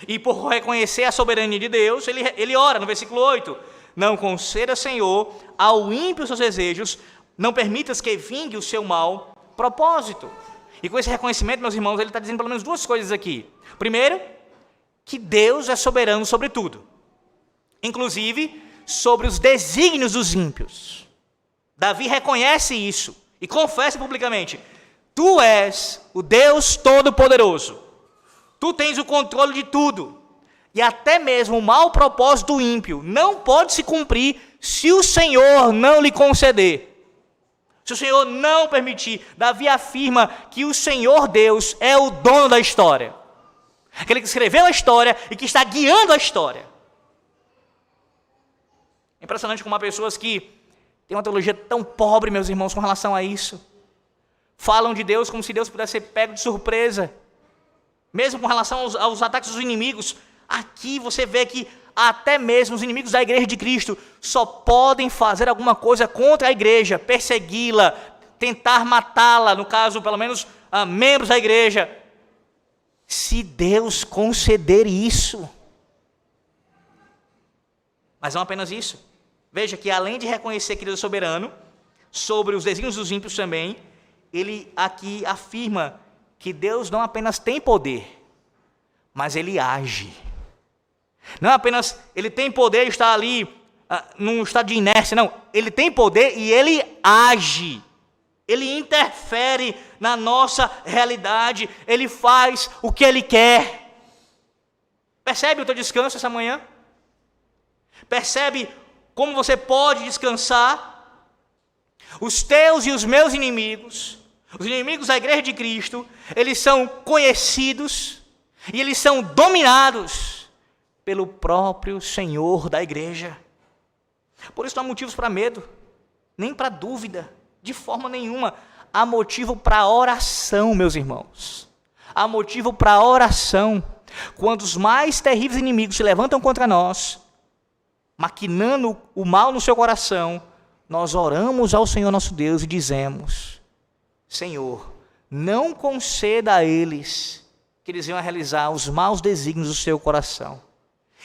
E por reconhecer a soberania de Deus, ele ora no versículo 8, Não conceda, Senhor, ao ímpio os seus desejos, não permitas que vingue o seu mau propósito. E com esse reconhecimento, meus irmãos, ele está dizendo pelo menos duas coisas aqui. Primeiro, que Deus é soberano sobre tudo, inclusive sobre os desígnios dos ímpios. Davi reconhece isso e confessa publicamente, Tu és o Deus Todo-Poderoso, Tu tens o controle de tudo, e até mesmo o mau propósito do ímpio não pode se cumprir se o Senhor não lhe conceder. Se o Senhor não permitir, Davi afirma que o Senhor Deus é o dono da história. Aquele que escreveu a história e que está guiando a história. É impressionante como há pessoas que têm uma teologia tão pobre, meus irmãos, com relação a isso. Falam de Deus como se Deus pudesse ser pego de surpresa. Mesmo com relação aos ataques dos inimigos. Aqui você vê que até mesmo os inimigos da igreja de Cristo só podem fazer alguma coisa contra a igreja, persegui-la, tentar matá-la, no caso, pelo menos, membros da igreja, se Deus conceder isso. Mas não apenas isso. Veja que além de reconhecer que Deus é soberano, sobre os desígnios dos ímpios também, ele aqui afirma que Deus não apenas tem poder, mas ele age. Não apenas ele tem poder e está ali num estado de inércia, não. Ele tem poder e ele age. Ele interfere na nossa realidade. Ele faz o que ele quer. Percebe o teu descanso essa manhã? Percebe como você pode descansar? Os teus e os meus inimigos, os inimigos da igreja de Cristo, eles são conhecidos e eles são dominados pelo próprio Senhor da igreja. Por isso não há motivos para medo, nem para dúvida, de forma nenhuma. Há motivo para oração, meus irmãos. Há motivo para oração. Quando os mais terríveis inimigos se levantam contra nós, maquinando o mal no seu coração, nós oramos ao Senhor nosso Deus e dizemos, Senhor, não conceda a eles que eles venham a realizar os maus desígnios do seu coração.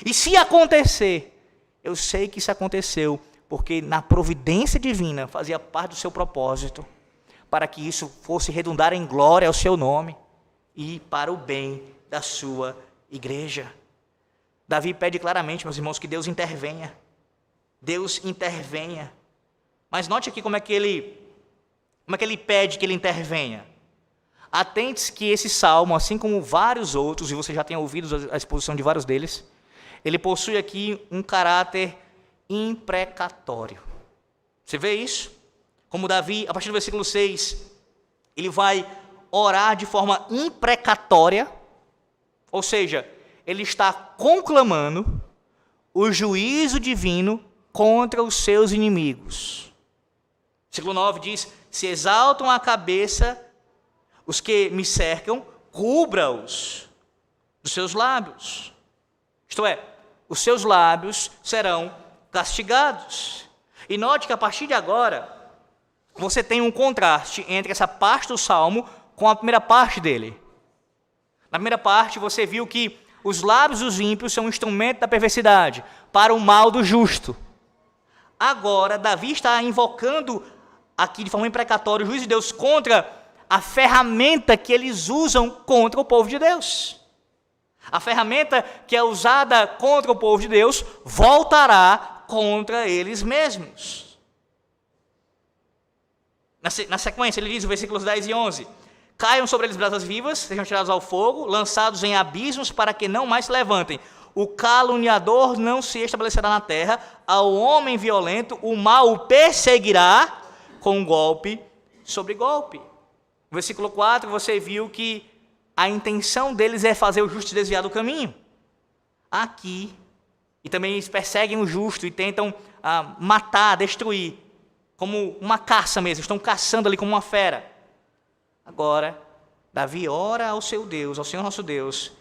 E se acontecer, eu sei que isso aconteceu, porque na providência divina fazia parte do seu propósito, para que isso fosse redundar em glória ao seu nome e para o bem da sua igreja. Davi pede claramente, meus irmãos, que Deus intervenha. Deus intervenha. Mas note aqui como é que ele pede que ele intervenha. Atente-se que esse salmo, assim como vários outros, e você já tem ouvido a exposição de vários deles, ele possui aqui um caráter imprecatório. Você vê isso? Como Davi, a partir do versículo 6, ele vai orar de forma imprecatória, ou seja, ele está conclamando o juízo divino contra os seus inimigos. Versículo 9 diz, se exaltam a cabeça os que me cercam, cubra-os dos seus lábios. Isto é, os seus lábios serão castigados. E note que a partir de agora, você tem um contraste entre essa parte do Salmo com a primeira parte dele. Na primeira parte, você viu que os lábios dos ímpios são um instrumento da perversidade, para o mal do justo. Agora, Davi está invocando aqui de forma imprecatória o juízo de Deus contra a ferramenta que eles usam contra o povo de Deus. A ferramenta que é usada contra o povo de Deus voltará contra eles mesmos. Na sequência, ele diz, no versículos 10 e 11, caiam sobre eles brasas vivas, sejam tirados ao fogo, lançados em abismos para que não mais se levantem. O caluniador não se estabelecerá na terra, ao homem violento o mal o perseguirá com golpe sobre golpe. No versículo 4, você viu que a intenção deles é fazer o justo desviar do caminho. Aqui, E também eles perseguem o justo e tentam matar, destruir, como uma caça mesmo, estão caçando ali como uma fera. Agora, Davi ora ao seu Deus, ao Senhor nosso Deus,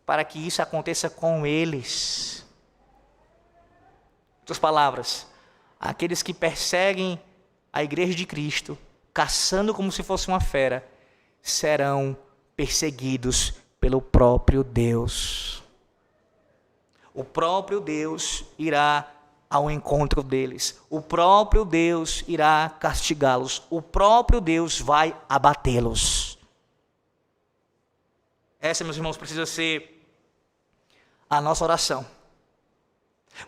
para que isso aconteça com eles. Em outras palavras, aqueles que perseguem a igreja de Cristo, caçando como se fosse uma fera, serão perseguidos pelo próprio Deus. O próprio Deus irá ao encontro deles. O próprio Deus irá castigá-los. O próprio Deus vai abatê-los. Essa, meus irmãos, precisa ser a nossa oração.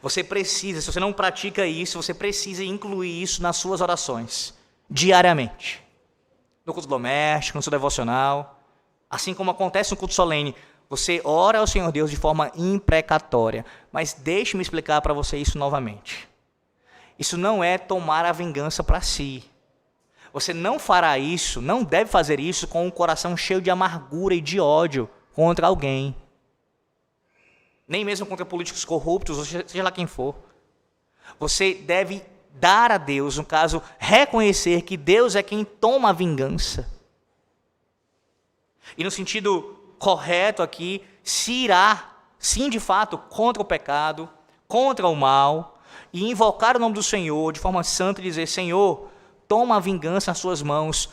Você precisa, se você não pratica isso, você precisa incluir isso nas suas orações, diariamente. No culto doméstico, no seu devocional, assim como acontece no culto solene, você ora ao Senhor Deus de forma imprecatória. Mas deixe-me explicar para você isso novamente. Isso não é tomar a vingança para si. Você não fará isso, não deve fazer isso com um coração cheio de amargura e de ódio contra alguém. Nem mesmo contra políticos corruptos, ou seja lá quem for. Você deve dar a Deus, no caso, reconhecer que Deus é quem toma a vingança. E no sentido correto aqui, se irá, sim, de fato, contra o pecado, contra o mal, e invocar o nome do Senhor de forma santa e dizer: Senhor, toma a vingança nas suas mãos.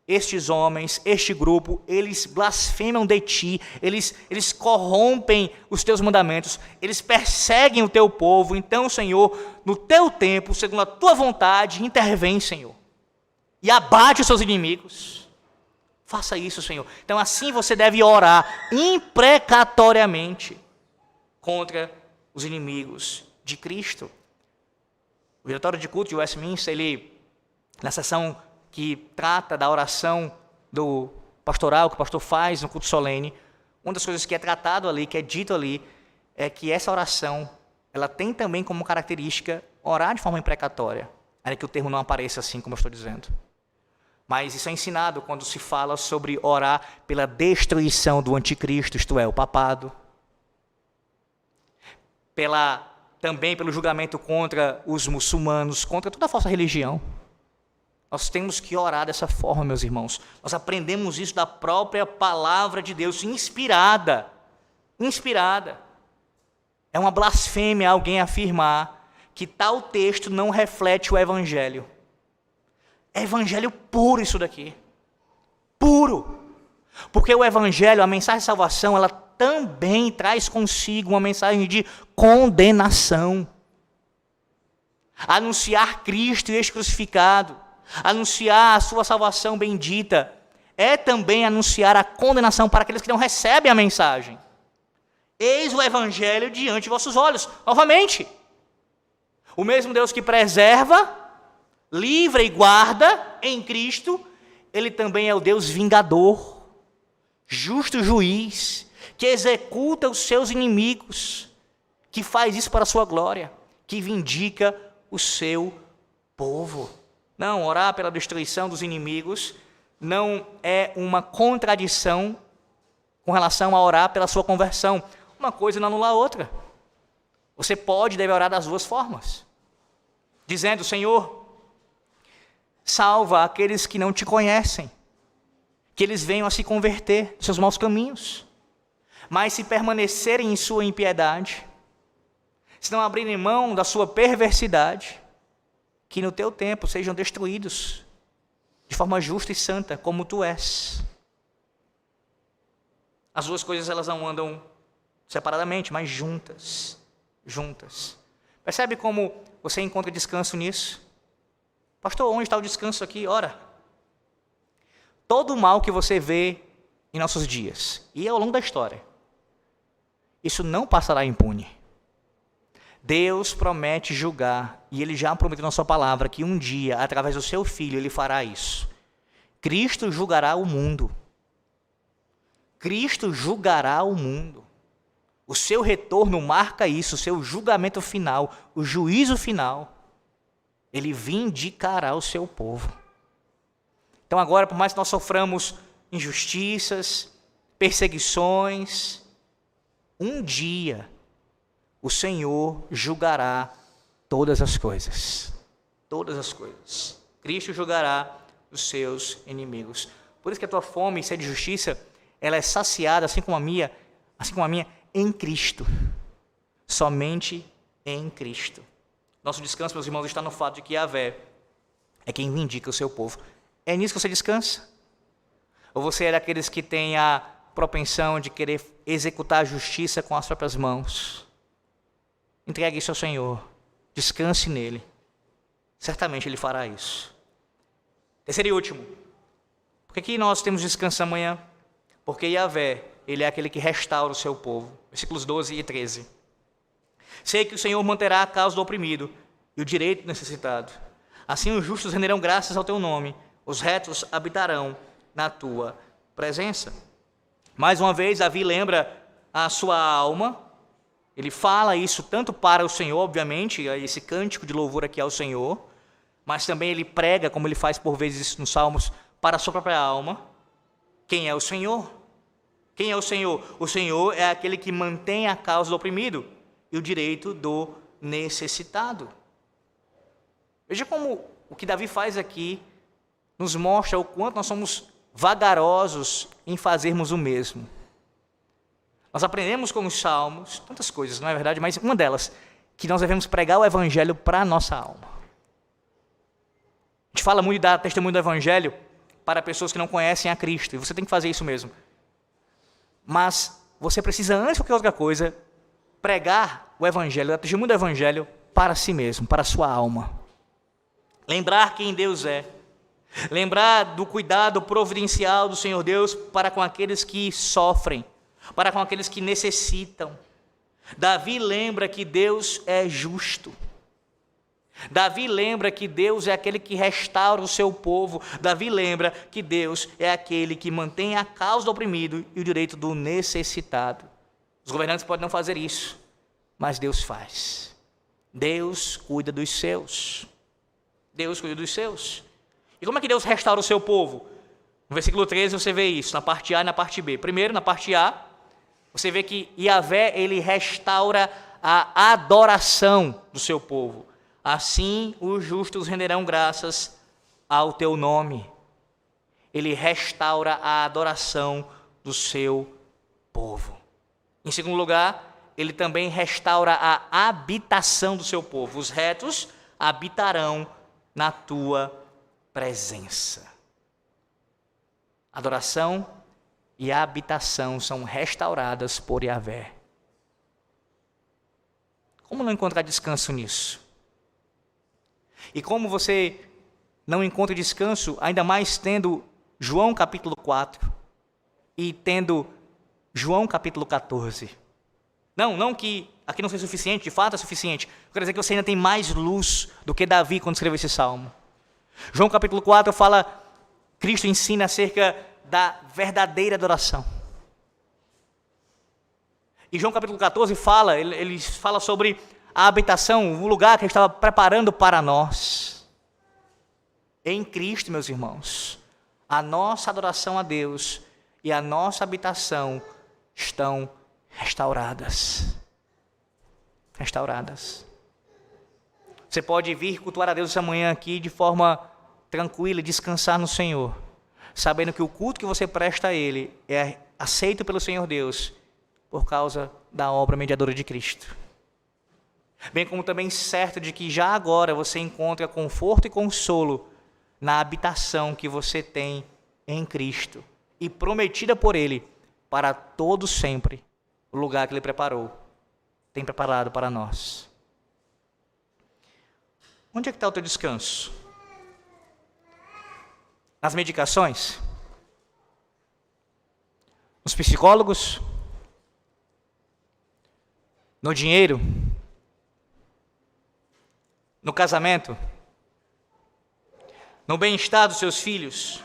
Estes homens, este grupo, eles blasfemam de ti, eles corrompem os teus mandamentos, eles perseguem o teu povo. Então, Senhor, no teu tempo, segundo a tua vontade, intervém, Senhor, e abate os seus inimigos. Faça isso, Senhor. Então, assim você deve orar imprecatoriamente contra os inimigos de Cristo. O diretório de culto de Westminster, ele, na sessão que trata da oração do pastoral, que o pastor faz no culto solene, uma das coisas que é tratado ali, que é dito ali, é que essa oração, ela tem também como característica orar de forma imprecatória, ainda que o termo não apareça assim como eu estou dizendo. Mas isso é ensinado quando se fala sobre orar pela destruição do anticristo, isto é, o papado. Também pelo julgamento contra os muçulmanos, contra toda a falsa religião. Nós temos que orar dessa forma, meus irmãos. Nós aprendemos isso da própria palavra de Deus, inspirada. Inspirada. É uma blasfêmia alguém afirmar que tal texto não reflete o Evangelho. É Evangelho puro isso daqui. Puro. Porque o Evangelho, a mensagem de salvação, ela também traz consigo uma mensagem de condenação. Anunciar Cristo e este crucificado, anunciar a sua salvação bendita, é também anunciar a condenação para aqueles que não recebem a mensagem. Eis o Evangelho diante de vossos olhos. Novamente, o mesmo Deus que preserva, livra e guarda em Cristo, Ele também é o Deus vingador, justo juiz, que executa os seus inimigos, que faz isso para a sua glória, que vindica o seu povo. Não, orar pela destruição dos inimigos não é uma contradição com relação a orar pela sua conversão. Uma coisa não anula a outra. Você pode e deve orar das duas formas, dizendo: Senhor, salva aqueles que não te conhecem, que eles venham a se converter dos seus maus caminhos. Mas se permanecerem em sua impiedade, se não abrirem mão da sua perversidade, que no teu tempo sejam destruídos de forma justa e santa, como tu és. As duas coisas, elas não andam separadamente, mas juntas. Juntas. Percebe como você encontra descanso nisso? Pastor, onde está o descanso aqui? Ora, todo o mal que você vê em nossos dias, e ao longo da história, isso não passará impune. Deus promete julgar, e Ele já prometeu na sua palavra que um dia, através do seu Filho, Ele fará isso. Cristo julgará o mundo. Cristo julgará o mundo. O seu retorno marca isso, o seu julgamento final, o juízo final. Ele vindicará o seu povo. Então agora, por mais que nós soframos injustiças, perseguições, um dia o Senhor julgará todas as coisas. Todas as coisas. Cristo julgará os seus inimigos. Por isso que a tua fome e sede de justiça, ela é saciada, assim como a minha, em Cristo. Somente em Cristo. Nosso descanso, meus irmãos, está no fato de que Yahvé é quem vindica o seu povo. É nisso que você descansa? Ou você é daqueles que tem a propensão de querer executar a justiça com as próprias mãos? Entregue isso ao Senhor. Descanse nele. Certamente Ele fará isso. Terceiro e último. Por que nós temos descanso amanhã? Porque Yahvé, Ele é aquele que restaura o seu povo. Versículos 12 e 13. Sei que o Senhor manterá a causa do oprimido e o direito do necessitado. Assim os justos renderão graças ao teu nome. Os retos habitarão na tua presença. Mais uma vez, Davi lembra a sua alma. Ele fala isso tanto para o Senhor, obviamente, esse cântico de louvor aqui ao Senhor, mas também ele prega, como ele faz por vezes isso nos Salmos, para a sua própria alma. Quem é o Senhor? Quem é o Senhor? O Senhor é aquele que mantém a causa do oprimido e o direito do necessitado. Veja como o que Davi faz aqui nos mostra o quanto nós somos vagarosos em fazermos o mesmo. Nós aprendemos com os Salmos, tantas coisas, não é verdade? Mas uma delas, que nós devemos pregar o Evangelho para a nossa alma. A gente fala muito da testemunho do Evangelho para pessoas que não conhecem a Cristo, e você tem que fazer isso mesmo. Mas você precisa, antes de qualquer outra coisa, pregar o Evangelho, o testemunho do Evangelho para si mesmo, para a sua alma. Lembrar quem Deus é. Lembrar do cuidado providencial do Senhor Deus para com aqueles que sofrem, para com aqueles que necessitam. Davi lembra que Deus é justo. Davi lembra que Deus é aquele que restaura o seu povo. Davi lembra que Deus é aquele que mantém a causa do oprimido e o direito do necessitado. Os governantes podem não fazer isso, mas Deus faz. Deus cuida dos seus. Deus cuida dos seus. E como é que Deus restaura o seu povo? No versículo 13 você vê isso, na parte A e na parte B. Primeiro, na parte A, você vê que Yahvé, ele restaura a adoração do seu povo. Assim, os justos renderão graças ao teu nome. Ele restaura a adoração do seu povo. Em segundo lugar, ele também restaura a habitação do seu povo. Os retos habitarão na tua presença. Adoração e a habitação são restauradas por Yahvé. Como não encontrar descanso nisso? E como você não encontra descanso, ainda mais tendo João capítulo 4 e tendo João capítulo 14? Não que aqui não seja suficiente, de fato é suficiente. Eu quero dizer que você ainda tem mais luz do que Davi quando escreveu esse salmo. João capítulo 4 fala, Cristo ensina acerca da verdadeira adoração. E João capítulo 14 fala, ele fala sobre a habitação, o lugar que ele estava preparando para nós. Em Cristo, meus irmãos, a nossa adoração a Deus e a nossa habitação estão restauradas. Restauradas. Você pode vir cultuar a Deus essa manhã aqui de forma tranquila e descansar no Senhor, sabendo que o culto que você presta a Ele é aceito pelo Senhor Deus por causa da obra mediadora de Cristo. Bem como também certo de que já agora você encontra conforto e consolo na habitação que você tem em Cristo e prometida por Ele para todo sempre o lugar que Ele tem preparado para nós. Onde é que está o teu descanso? Nas medicações? Nos psicólogos? No dinheiro? No casamento? No bem-estar dos seus filhos?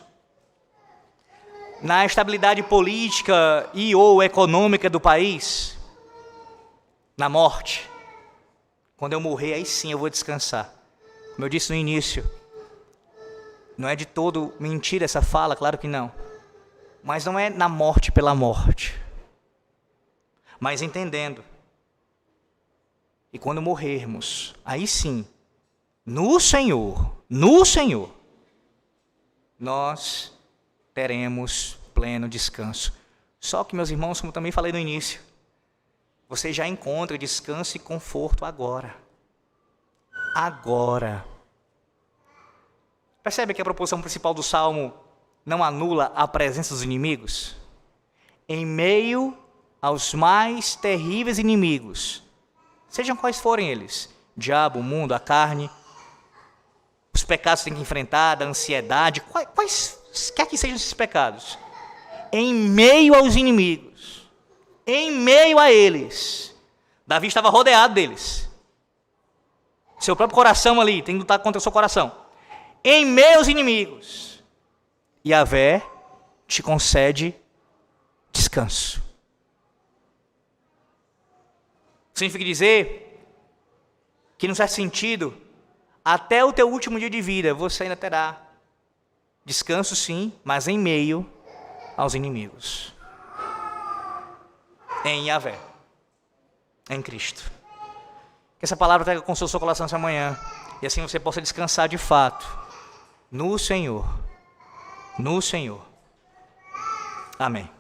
Na estabilidade política e ou econômica do país? Na morte? Quando eu morrer, aí sim eu vou descansar. Como eu disse no início, não é de todo mentira essa fala, claro que não. Mas não é na morte pela morte. Mas entendendo E quando morrermos, aí sim, no Senhor, nós teremos pleno descanso. Só que, meus irmãos, como também falei no início, você já encontra descanso e conforto agora. Agora. Percebe que a proposição principal do Salmo não anula a presença dos inimigos? Em meio aos mais terríveis inimigos, sejam quais forem eles, diabo, o mundo, a carne, os pecados que tem que enfrentar, da ansiedade, quais quer que sejam esses pecados, em meio aos inimigos, em meio a eles, Davi estava rodeado deles, seu próprio coração ali, tem que lutar contra o seu coração, em meio aos inimigos, Yahvé te concede descanso. Significa dizer que, num certo sentido, até o teu último dia de vida, você ainda terá descanso, sim, mas em meio aos inimigos. Em Yahvé, em Cristo. Que essa palavra traga consolo ao seu coração essa manhã, e assim você possa descansar de fato no Senhor. No Senhor. Amém.